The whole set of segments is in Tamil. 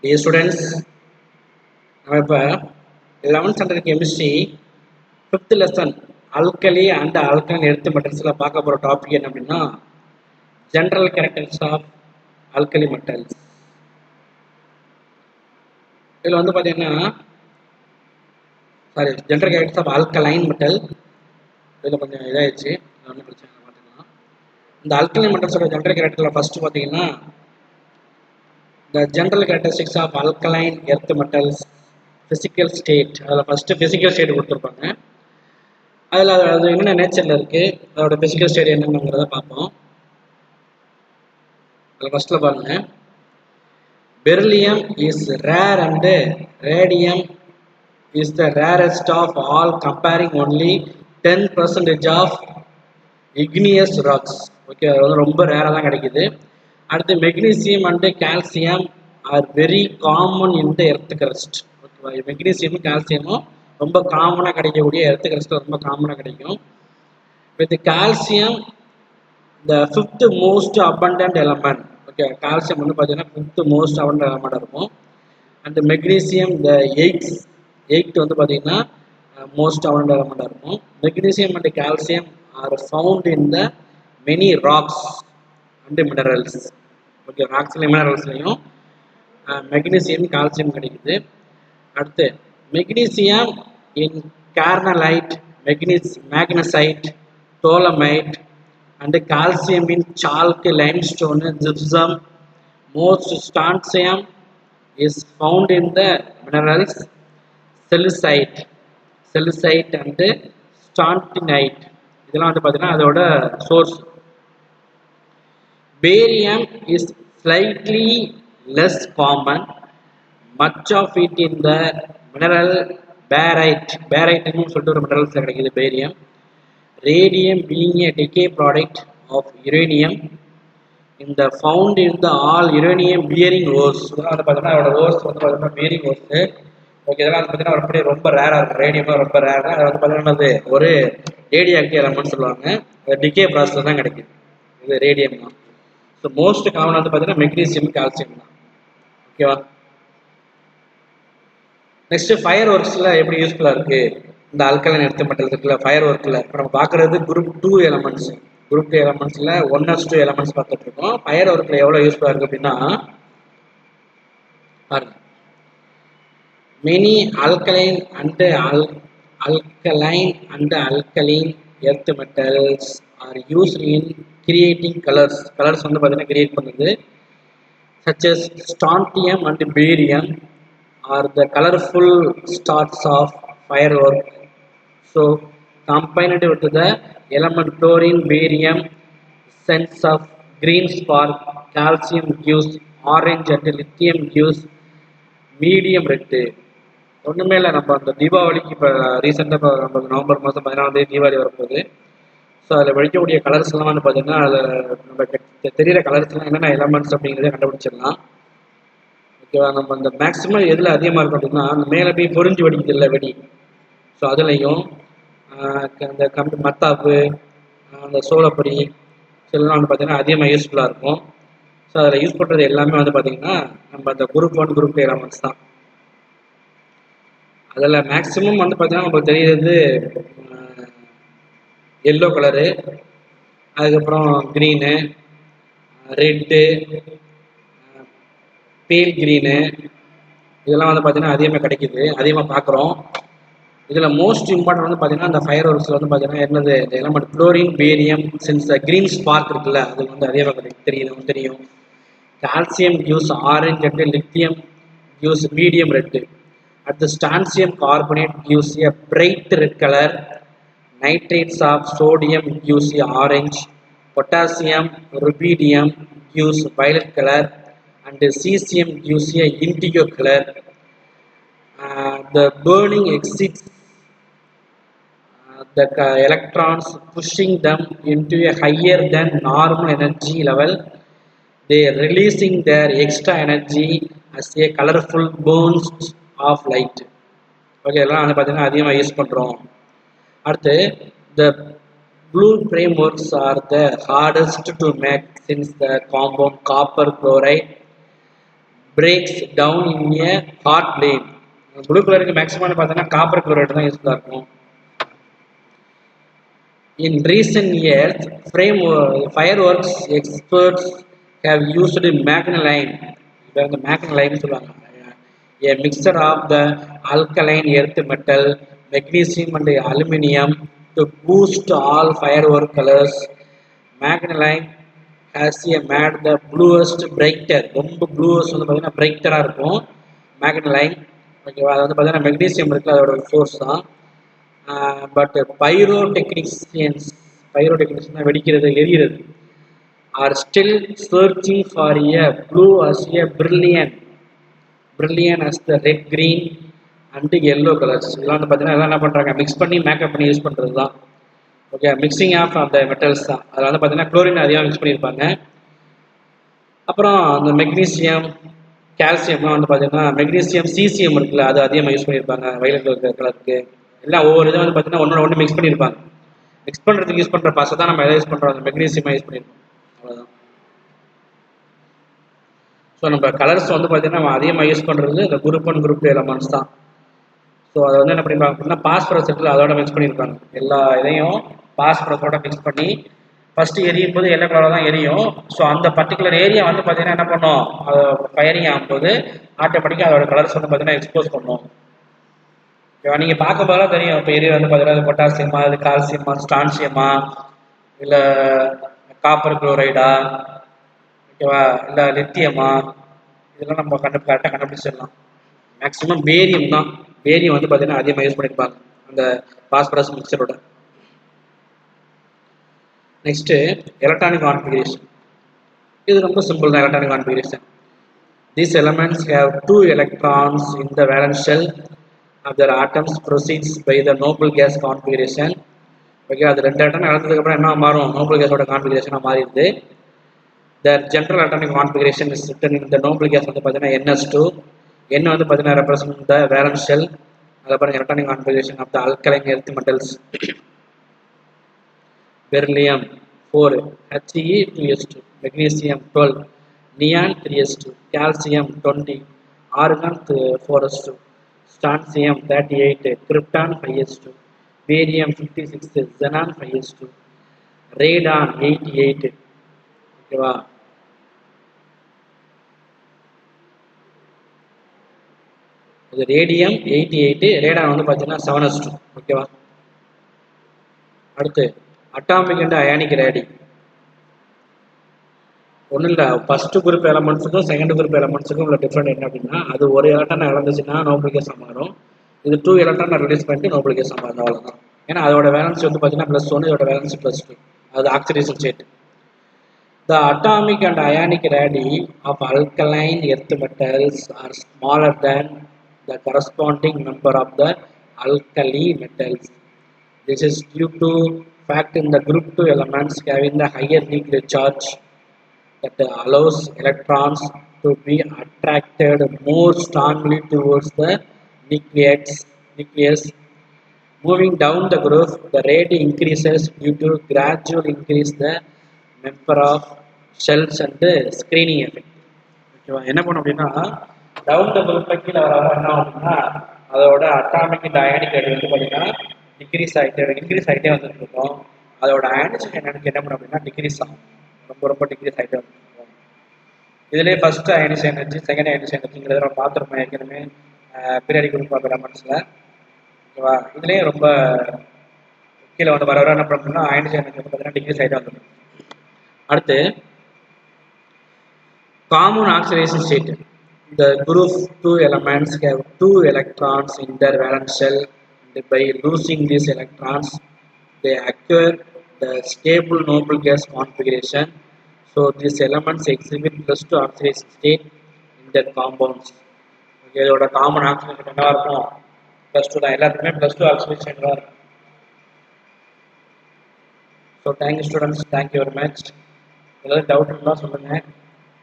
Dear students, நம்ம இப்போ 11th standard chemistry 5th lesson alkali and alkaline earth metals பார்க்க போகிற டாபிக் என்ன அப்படின்னா general characteristics of alkali metals. இதில் வந்து பார்த்தீங்கன்னா general characteristics of alkaline metal. இதில் கொஞ்சம் இதாகிடுச்சு, ஒன்றும் பிரச்சனை இல்லை, பார்த்துக்கலாம். இந்த alkaline metals general characteristics first பார்த்தீங்கன்னா the general characteristics of alkaline earth metals physical state. அதில் ஃபர்ஸ்ட் physical state கொடுத்துருப்பாங்க. அதில் அது என்ன நேச்சரில் இருக்குது, அதோட பிசிக்கல் ஸ்டேட் என்னங்கிறத பார்ப்போம். அதில் ஃபஸ்ட்டில் பாருங்கள், beryllium is rare and radium is the rarest of all comparing only 10% of igneous rocks. Okay, அது வந்து ரொம்ப ரேராக தான் கிடைக்குது. அடுத்து magnesium and calcium are very common in the earth crust. ஓகேவா, மெக்னீசியமும் கால்சியமும் ரொம்ப காமனாக கிடைக்கக்கூடிய எர்த் கிரஸ்ட்டில் ரொம்ப காமனாக கிடைக்கும். With calcium the 5th most abundant element. Okay, calcium வந்து பார்த்தீங்கன்னா 5th மோஸ்ட் abundant எலமெண்ட் இருக்கும். அண்ட் மெக்னீசியம் த 8th வந்து பார்த்தீங்கன்னா மோஸ்ட் abundant எலமெண்டாக இருக்கும். Magnesium and calcium are found in the many rocks and minerals. Okay, ராக்ஸ்லையும் மினரல்ஸ்லையும் மெக்னீசியம் கால்சியம் கிடைக்குது. அடுத்து magnesium in carnallite, magnesite, dolomite and calcium in chalk, limestone, gypsum. Most strontium is found in the minerals silicite and strontianite. இதெல்லாம் வந்து பார்த்தீங்கன்னா அதோட source. Barium is slightly less common, much of it in the mineral barite ன்னு சொல்லிட்டு ஒரு மினரல்ஸ் கிடைக்குது barium. Radium being a decay product of uranium in the found in the all uranium bearing ores. இதெல்லாம் வந்து பார்த்தீங்கன்னா அதோட ஓர்ஸ் வந்து பார்த்தீங்கன்னா bearing ores. ஓகே, இதெல்லாம் வந்து பார்த்தீங்கன்னா ஒரு அப்படியே ரொம்ப ரேராக இருக்கும். ரேடியம் ரொம்ப ரேராக, அது வந்து பார்த்தீங்கன்னா ஒரு ரேடியோ ஆக்டிவ் எலமெண்ட் சொல்லுவாங்க. டிகே ப்ராசஸ் தான் கிடைக்குது இது ரேடியம் தான். ஸோ மோஸ்ட் காமன் வந்து பார்த்தீங்கன்னா மெக்னீசியம் கால்சியம் தான். ஓகேவா, நெக்ஸ்ட் ஃபயர் ஒர்க்ஸில் எப்படி யூஸ்ஃபுல்லாக இருக்குது இந்த ஆல்கலைன் எர்த் மெட்டல்ஸ் இருக்குல்ல, ஃபயர் ஒர்க்கில் இப்போ நம்ம பார்க்குறது group 2 elements. Group 2 எலமெண்ட்ஸில் 1s2 elements பார்த்துட்டு இருக்கோம். ஃபயர் ஒர்க்கில் எவ்வளோ யூஸ்ஃபுல்லாக இருக்குது அப்படின்னா பாருங்க, many alkaline and alkaline earth metals are used in creating colours வந்து பார்த்தீங்கன்னா கிரியேட் பண்ணுது. such as strontium and barium are the colorful stars of firework. So combined with the element chlorine, barium sense of green spark, calcium gives orange and lithium gives medium red. ஒன்றுமே இல்லை, நம்ம அந்த தீபாவளிக்கு இப்போ ரீசெண்டாக நம்ம நவம்பர் மாதம் 14 தீபாவளி வரப்போகுது. ஸோ அதில் வெடிக்கக்கூடிய கலர்ஸ் எல்லாம் வந்து பார்த்தீங்கன்னா அதில் நம்ம தெரியிற கலர்ஸ்லாம் என்னென்ன எலமெண்ட்ஸ் அப்படிங்கிறத கண்டுபிடிச்சிடலாம். ஓகேவா, நம்ம அந்த மேக்ஸிமம் எதில் அதிகமாக இருக்கும் அப்படின்னா அந்த மேலே போய் பொறிஞ்சு வெடிக்குது இல்லை வெடி. ஸோ அதுலேயும் அந்த மத்தாப்பு, அந்த சோளப்பொடி இதெல்லாம் வந்து பார்த்தீங்கன்னா அதிகமாக யூஸ்ஃபுல்லாக இருக்கும். ஸோ அதில் யூஸ் பண்ணுறது எல்லாமே வந்து பார்த்தீங்கன்னா நம்ம அந்த குரூப் 1 குரூப் 2 எலமெண்ட்ஸ் தான். அதில் மேக்ஸிமம் வந்து பார்த்தீங்கன்னா நமக்கு தெரியுறது எல்லோ கலரு, அதுக்கப்புறம் க்ரீனு, ரெட்டு, பேல் க்ரீனு, இதெல்லாம் வந்து பார்த்தீங்கன்னா அதிகமாக கிடைக்குது, அதிகமாக பார்க்குறோம். இதில் மோஸ்ட் இம்பார்ட்டன்ட் வந்து பார்த்தீங்கன்னா அந்த ஃபயர் ஒர்க்ஸில் வந்து பார்த்தீங்கன்னா என்னது இந்த element chlorine, barium since green spark இருக்குல்ல, அது வந்து அதிகமாக தெரியும். Calcium gives orange and lithium gives medium red. அடுத்து strontium carbonate gives a bright red colour. Nitrates of sodium gives a orange, potassium rubidium gives violet color, and cesium gives a indigo color. The burning exits the electrons, pushing them into a higher than normal energy level. They are releasing their extra energy as a colorful burst of light. Okay, எல்லாம் வந்து பார்த்தீங்கன்னா அதிகமாக யூஸ் பண்ணுறோம். அடுத்து the blue frameworks are the hardest to make since the compound copper chloride breaks down in a hot flame. Blue கலருக்கு மேக்ஸிமம் பார்த்தீங்கன்னா காப்பர் குளோரைடு தான் யூஸ்ஃபுல்லாக இருக்கும். In recent years, fireworks experts have used magnaline. The magnaline a mixture of the alkaline earth metal, magnesium and aluminium to boost all firework colors. Magnaline has made the bluest brighter. ரொம்ப bluest வந்து பார்த்தீங்கன்னா பிரைட்டராக இருக்கும் மேக்னலைன். ஓகேவா, அது வந்து பார்த்தீங்கன்னா மெக்னீசியம் இருக்குது, அதோட சோர்ஸ் தான். பட் பைரோடெக்னிஷியன்ஸ் வெடிக்கிறது எரிகிறது are still searching for a blue as a brilliant as the red green and yellow colours. இதெல்லாம் வந்து பார்த்தீங்கன்னா எல்லாம் என்ன பண்ணுறாங்க, மிக்ஸ் பண்ணி மேக்கப் பண்ணி யூஸ் பண்ணுறது தான். ஓகே, மிக்சிங் ஆஃப் அந்த மெட்டல்ஸ் தான். அதில் வந்து பார்த்தீங்கன்னா குளோரின் அதிகமாக மிக்ஸ் பண்ணியிருப்பாங்க. அப்புறம் அந்த மெக்னீசியம் கால்சியம்லாம் வந்து பார்த்தீங்கன்னா மெக்னீசியம் சீசியம் இருக்குல்ல, அது அதிகமாக யூஸ் பண்ணியிருப்பாங்க வயலட் கலருக்கு. எல்லாம் ஒவ்வொரு இதை வந்து பார்த்தீங்கன்னா ஒன்றோட ஒன்று மிக்ஸ் பண்ணியிருப்பாங்க. மிக்ஸ் பண்ணுறதுக்கு யூஸ் பண்ணுற பாசை தான் நம்ம எதை யூஸ் பண்ணுறோம், அந்த மெக்னீசியமாக யூஸ் பண்ணியிருக்கோம். அவ்வளோதான். ஸோ நம்ம கலர்ஸ் வந்து பார்த்தீங்கன்னா நம்ம அதிகமாக யூஸ் பண்ணுறது இந்த குரூப் 1 குரூப் 2 எலமெண்ட்ஸ் தான். ஸோ அதை வந்து என்ன பண்ணியிருப்பாங்க அப்படின்னா பாஸ்பரஸ் இருக்குல்ல, அதோட மிக்ஸ் பண்ணியிருப்பாங்க. எல்லா இதையும் பாஸ்பரஸோட மிக்ஸ் பண்ணி ஃபஸ்ட்டு எரியும் போது எல்லோ கலராக தான் எரியும். ஸோ அந்த பர்டிகுலர் ஏரியா வந்து பார்த்தீங்கன்னா என்ன பண்ணும், அது ஃபயரிங் ஆகும்போது ஆட்டோமேட்டிக்காக அதோட கலர்ஸ் வந்து பார்த்தீங்கன்னா எக்ஸ்போஸ் பண்ணும். நீங்கள் பார்க்கும்போதெல்லாம் தெரியும், இப்போ எரிய வந்து பார்த்தீங்கன்னா பொட்டாசியமா, இது கால்சியமா, ஸ்டான்சியமா, இல்லை காப்பர் குளோரைடா, ஓகேவா, இல்லை லித்தியமா, இதெல்லாம் நம்ம கரெக்டாக கண்டுபிடிச்சிடலாம். மேக்ஸிமம் பேரியம் தான். பேரியம் வந்து பார்த்தீங்கன்னா அதிகமாக யூஸ் பண்ணியிருப்பாங்க அந்த பாஸ்பரஸ் மிக்சரோட. Next electronic configuration. இது ரொம்ப சிம்பிள் தான். Electronic configuration, these elements have 2 electrons in the valence shell of their atoms proceeds by the noble gas configuration. Okay, அது 2 ஆட்டம் இழந்ததுக்கு அப்புறம் என்ன மாறும், நோபல் கேஸோட கான்ஃபிகரேஷனாக மாறிடுது. The general atomic configuration is written in the noble gas வந்து பார்த்தீங்கன்னா NH2. N வந்து பார்த்தீங்கன்னா represent the valence shell. அதுக்கப்புறம் electronic configuration of the alkaline earth metals. Beryllium 4, He 2s2, magnesium 12, neon 3s2, calcium 20, argon 4s2, strontium 38, krypton 5s2, barium 56, xenon 5s2, radon 88. ஓகேவா, இது ரேடியம் 88, ரேடான் வந்து பார்த்தீங்கன்னா 7s2. ஓகேவா, அடுத்து அட்டாமிக் அண்ட் அயானிக் ரேடி. ஒன்றும் இல்லை, ஃபர்ஸ்ட் குரூப் எலமெண்ட்ஸுக்கும் செகண்ட் குரூப் எலமெண்ட்ஸுக்கும் உள்ள டிஃப்ரெண்ட் என்ன அப்படின்னா, அது ஒரு எலக்ட்ரான் இழந்துச்சுன்னா நோபல் கேஸாக மாறும். இது 2 எலக்ட்ரான் ரிலீஸ் பண்ணிட்டு நோபல் கேஸாக மாறும். அவ்வளோதான். ஏன்னா அதோட வேலன்ஸ் வந்து பார்த்தீங்கன்னா +1, இதோட வேலன்ஸ் +2. அது oxidation state. The atomic and ionic radii of alkaline earth metals are smaller than the corresponding number of the alkali metals. This is due to fact in the group 2 elements having the higher nuclear charge that allows electrons to be attracted more strongly towards the nucleus. Moving down the group, the rate increases due to gradual increase the number of shells and the screening effect. ஓகேவா, என்ன பண்ணும் அப்படின்னா டவுன் த குரூப் கீழே வர என்ன அப்படின்னா அதோட அட்டாமிக் அண்ட் அயானிக் ரேட் வந்து பார்த்தீங்கன்னா இன்க்ரீஸ் ஆகிட்டே வந்துட்டு இருக்கோம். அதோட அயனிசேஷன் என்னன்னு என்ன பண்ணும் அப்படின்னா டிக்ரீஸ் ஆகும், ரொம்ப டிக்ரீஸ் ஆகிட்டே வந்துருக்கும். இதுலேயே ஃபர்ஸ்ட் அயனிஸ் எனர்ஜி, செகண்ட் அயனிஸ் எனர்ஜிங்கிறத நம்ம பார்த்துருப்போம் ஏற்கனவே பீரியாடிக் குரூப் ஆஃப் எலமெண்ட்ஸில். ஓகேவா, இதுலேயே ரொம்ப கீழே வந்து வர என்ன பண்ணோம்னா அயனிஸ் எனர்ஜி வந்து பார்த்தீங்கன்னா டிக்ரீஸ் ஆகிட்டே வந்துடும். அடுத்து common oxidation state. The group 2 elements have 2 electrons in their valence shell, and by losing these electrons, they acquire the stable noble gas configuration. So these elements exhibit +2 oxidation state in their compounds. Okay, இதோட காமன் ஆக்சிடேஷன் என்னவா இருக்கும், +2 தான். எல்லாத்துக்குமே +2 ஆக்சிடேஷன் தான் இருக்கும். So thank you students, thank you very much. ஏதாவது டவுட் இருந்தால் சொல்லுங்கள்,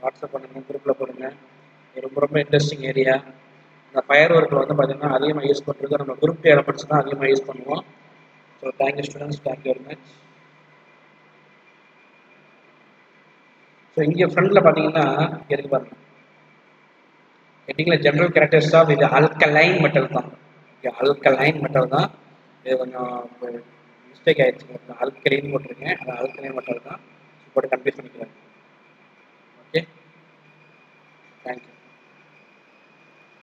வாட்ஸ்அப் பண்ணுங்கள், குரூப்பில் போடுங்க. ரொம்ப இன்ட்ரெஸ்டிங் ஏரியா. இந்த ஃபயர் ஒர்க்கில் வந்து பார்த்திங்கன்னா அதிகமாக யூஸ் பண்ணுறது நம்ம குரூப் எலமெண்ட்ஸ் தான் அதிகமாக யூஸ் பண்ணுவோம். So thank you students, thank you very much. So இங்கே ஃப்ரண்டில் பார்த்தீங்கன்னா இருக்கு பாருங்கள், ஹெட்டிங்ல ஜெனரல் கேரக்டரிஸ்டிக்ஸ் ஆஃப் இது அல்கலைன் மெட்டல் தான். அல்கலைன் மெட்டல் தான். இது கொஞ்சம் மிஸ்டேக் ஆயிடுச்சு. அல்கலைன் போட்டிருக்கேன், அது அல்கலைன் மெட்டல் தான். போட்டு கன்ஃபியூஸ் பண்ணிக்கிறேன்.